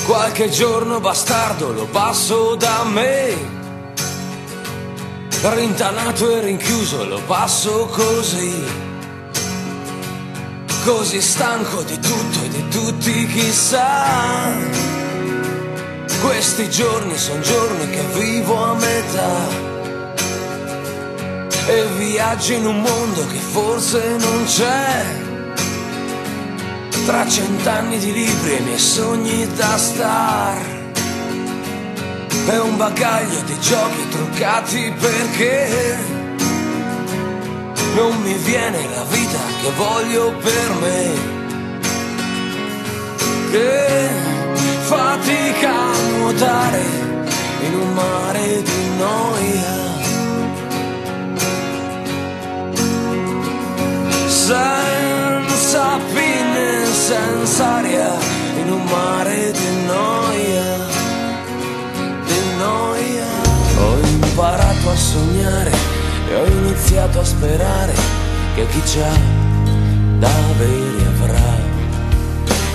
Qualche giorno bastardo lo passo da me, rintanato e rinchiuso lo passo così, così stanco di tutto e di tutti chissà. Questi giorni son giorni che vivo a metà e viaggio in un mondo che forse non c'è, tra 100 anni di libri e i miei sogni da star, e un bagaglio di giochi truccati perché non mi viene la vita che voglio per me, che fatica a nuotare in un mare di noia, senza pinne, senza aria, in un mare di noia, di noia. Ho imparato a sognare e ho iniziato a sperare che chi c'ha da avere avrà.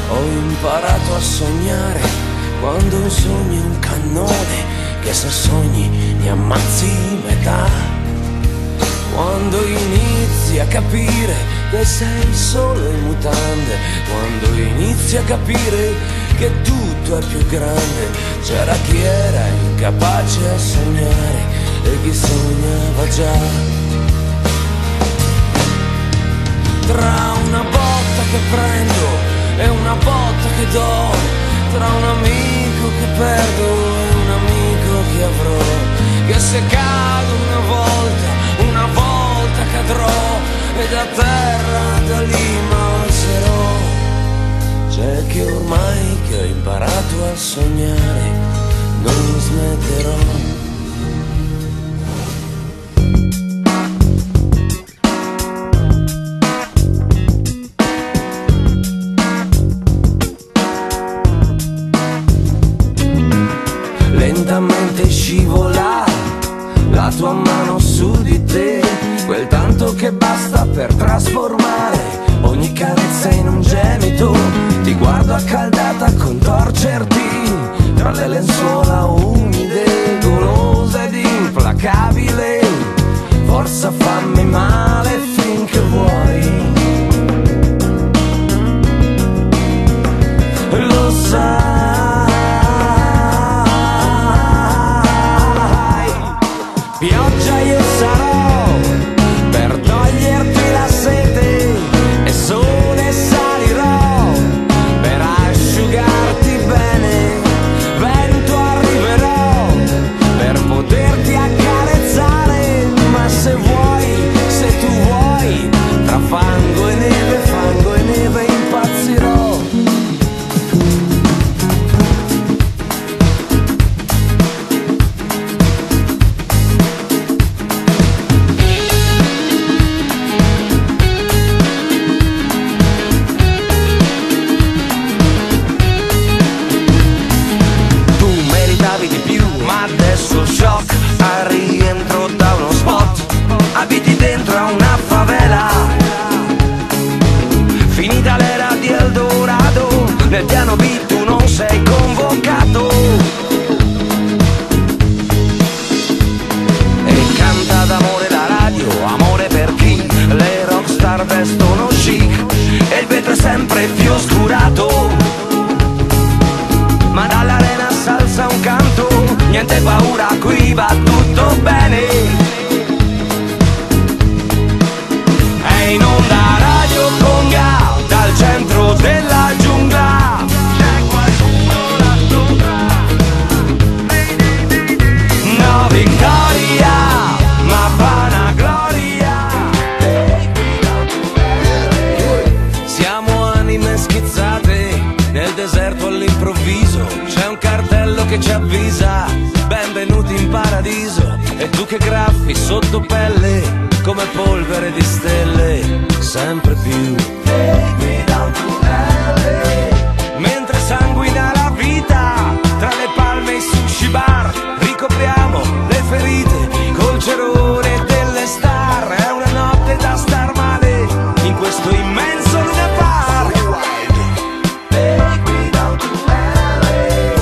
Ho imparato a sognare quando un sogno è un cannone che se sogni ne ammazzi metà. Quando inizi a capire che sei solo in mutande, quando inizi a capire che tutto è più grande. C'era chi era incapace a sognare e chi sognava già. Tra una botta che prendo e una botta che do, tra un amico che perdo e un amico che avrò, che se cado una volta cadrò e da terra da lì m'alzerò. C'è che ormai che ho imparato a sognare non smetterò. Lentamente scivola la tua mano su di te, quel tanto che basta per trasformare ogni carezza in un gemito. Ti guardo accaldata contorcerti tra le lenzuola umide, golosa ed implacabile. Forza fammi male finché vuoi, lo sai. Pioggia io sarò per toglierti la sete e sole salirò per asciugarti bene. Vento arriverò per poterti accarezzare, ma se vuoi, se tu vuoi, tra fango e neve impazzirò. Di più, ma adesso shock al rientro da uno spot. Abiti dentro a una favela, finita l'era di Eldorado, nel piano B tu non sei convocato. E canta d'amore la radio, amore per chi le rockstar vestono chic e il vetro è sempre più oscurato, ma dall'arena salsa un canto, niente paura, qui va tutto bene. È in onda Radio Conga, dal centro della giungla. C'è qualcuno là sopra. No vittoria, ma vanagloria. Siamo anime schizzate nel deserto all'improvviso, c'è un cartello che ci avvisa: benvenuti in paradiso. E tu che graffi sotto pelle come polvere di stelle, sempre più. Mentre sanguina la vita tra le palme e i sushi bar, ricopriamo le ferite col cerone delle star. È una notte da star male in questo immenso Luna Park. Take me down to LA.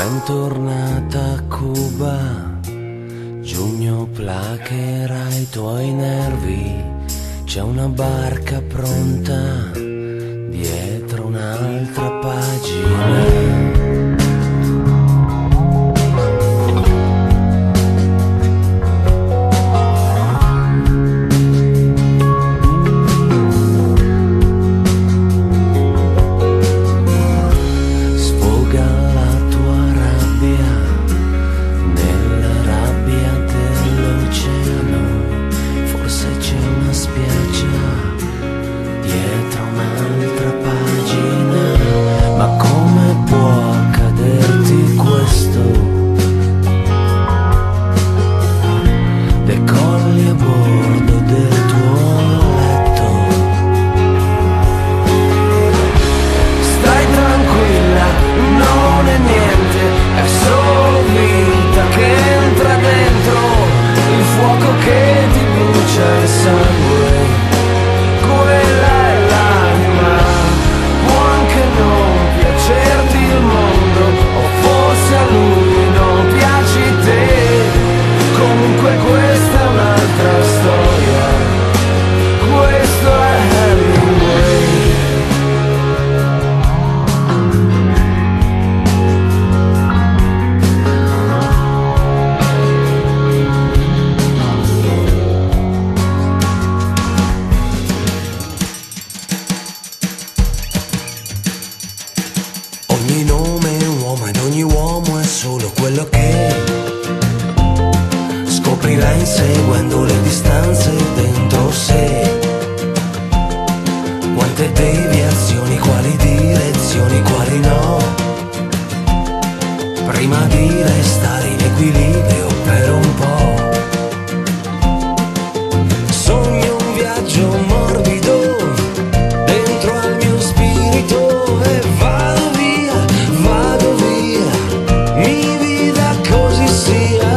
Bentornata a Cuba, giugno placherà i tuoi nervi, c'è una barca pronta dietro un'altra pagina. Ogni nome è un uomo ed ogni uomo è solo quello che scoprirà inseguendo le distanze dentro sé. Quante deviazioni, quali direzioni, quali no, prima di restare in equilibrio per un po'. Sogno un viaggio morbido dentro al mio spirito e vado via, mi vita così sia.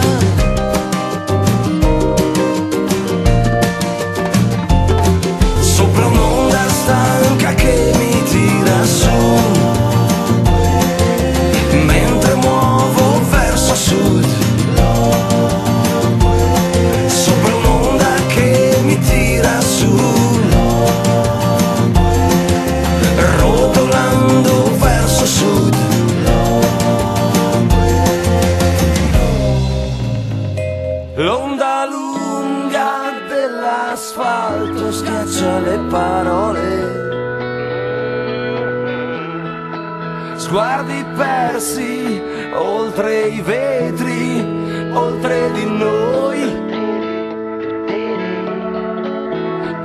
Sopra un'onda stanca che mi tira su, mentre muovo verso sud. Sopra un'onda che mi tira su, rotolando verso sud. L'onda lunga dell'asfalto schiaccia le parole, sguardi persi oltre i vetri, oltre di noi.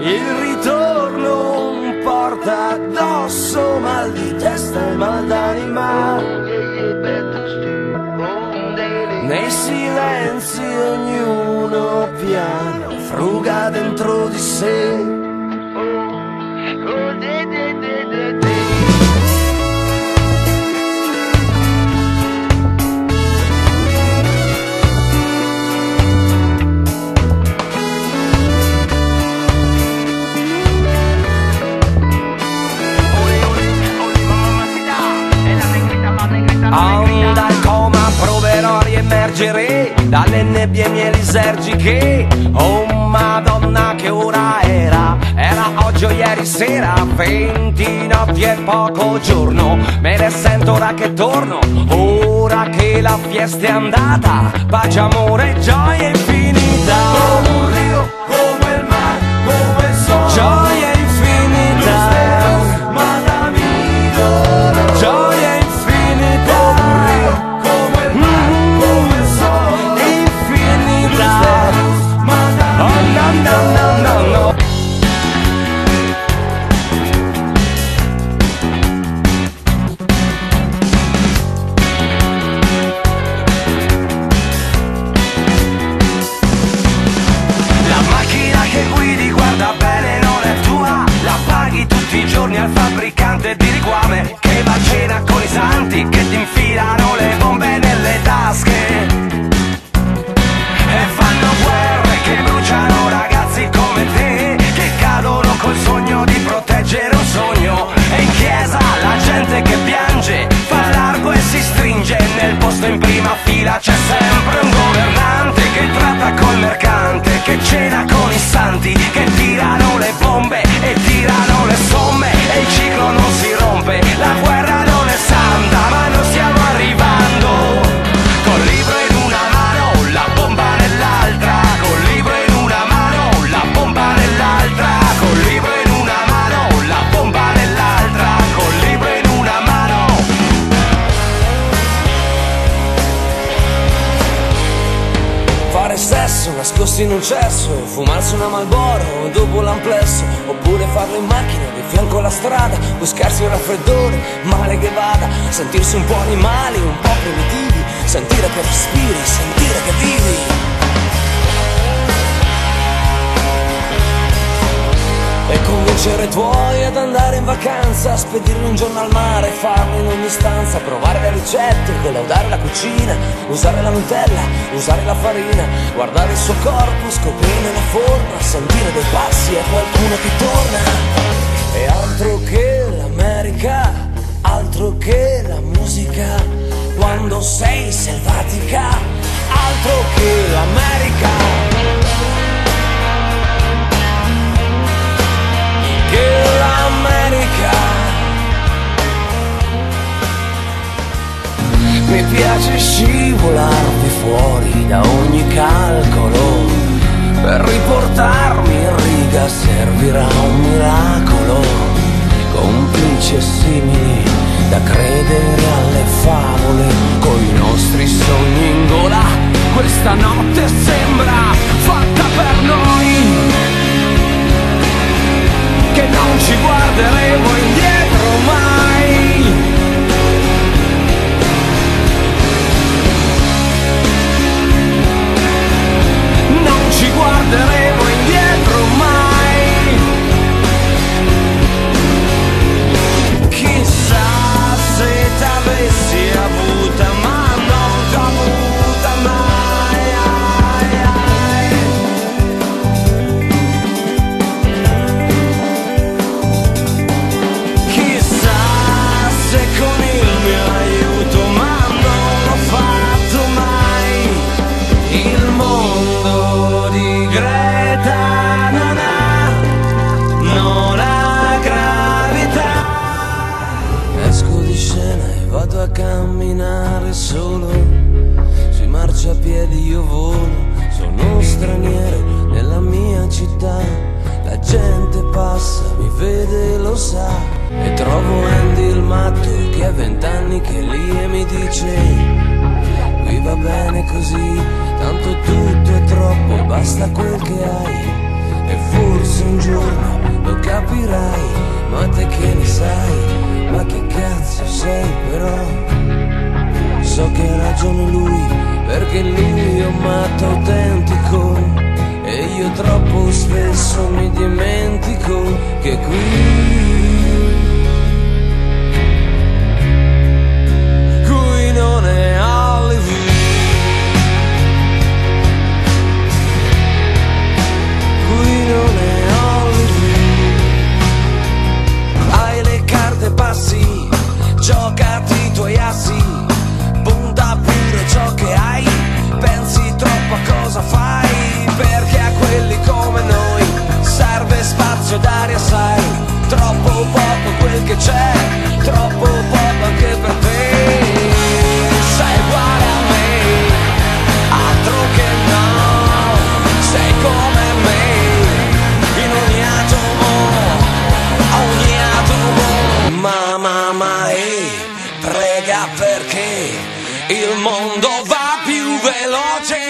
Il ritorno porta addosso mal di testa e mal d'anima. Nei silenzi ognuno piano fruga dentro di sé. Dal coma proverò a riemergere dalle nebbie mielisergiche. Oh Madonna, che ora era? Era oggi o ieri sera? 20 notti e poco giorno. Me ne sento ora che torno, ora che la fiesta è andata. Pace, amore, gioia infinita. Come un rio, come il mare, come il sole. Gioia infinita, ma dammi dolore. Gioia nascosti in un cesso, fumarsi una Marlboro dopo l'amplesso, oppure farlo in macchina di fianco alla strada, buscarsi un raffreddore, male che vada, sentirsi un po' animali, un po' primitivi, sentire che respiri, sentire che vivi. E convincere i tuoi ad andare in vacanza, spedirli un giorno al mare, farlo in ogni stanza, provare le ricette, collaudare la cucina, usare la Nutella, usare la farina, guardare il suo corpo, scoprirne la forma, sentire dei passi e qualcuno che torna. E altro che l'America, altro che la musica, quando sei selvatica, altro che l'America. Che l'America. Mi piace scivolarvi fuori da ogni calcolo, per riportarmi in riga servirà un miracolo, complici e simili da credere alle favole, coi nostri sogni in gola, questa notte sembra fatta per noi, che non ci guarderemo indietro mai. Non ci guarderemo indietro mai. Chissà se t'avessi avuta, ma non t'ho avuta mai. A camminare solo sui marciapiedi, io volo, sono straniero nella mia città, la gente passa, mi vede e lo sa, e trovo Andy il matto che ha 20 anni che è lì e mi dice: qui va bene così, tanto tutto è troppo e basta quel che hai, e forse un giorno lo capirai, ma te che ne sai? Ma che cazzo sei però? So che ha ragione lui, perché lui è un matto autentico, e io troppo spesso mi dimentico che qui non è Hollywood. Qui non è Hollywood. Hai le carte, passi, giocati i tuoi assi, punta pure ciò che hai, pensi troppo a cosa fai, perché a quelli come noi serve spazio ed aria, sai, troppo poco quel che c'è, troppo poco anche per te, sei uguale a me, altro che no, sei come me, in ogni atomo, ma, prega perché il mondo va più veloce.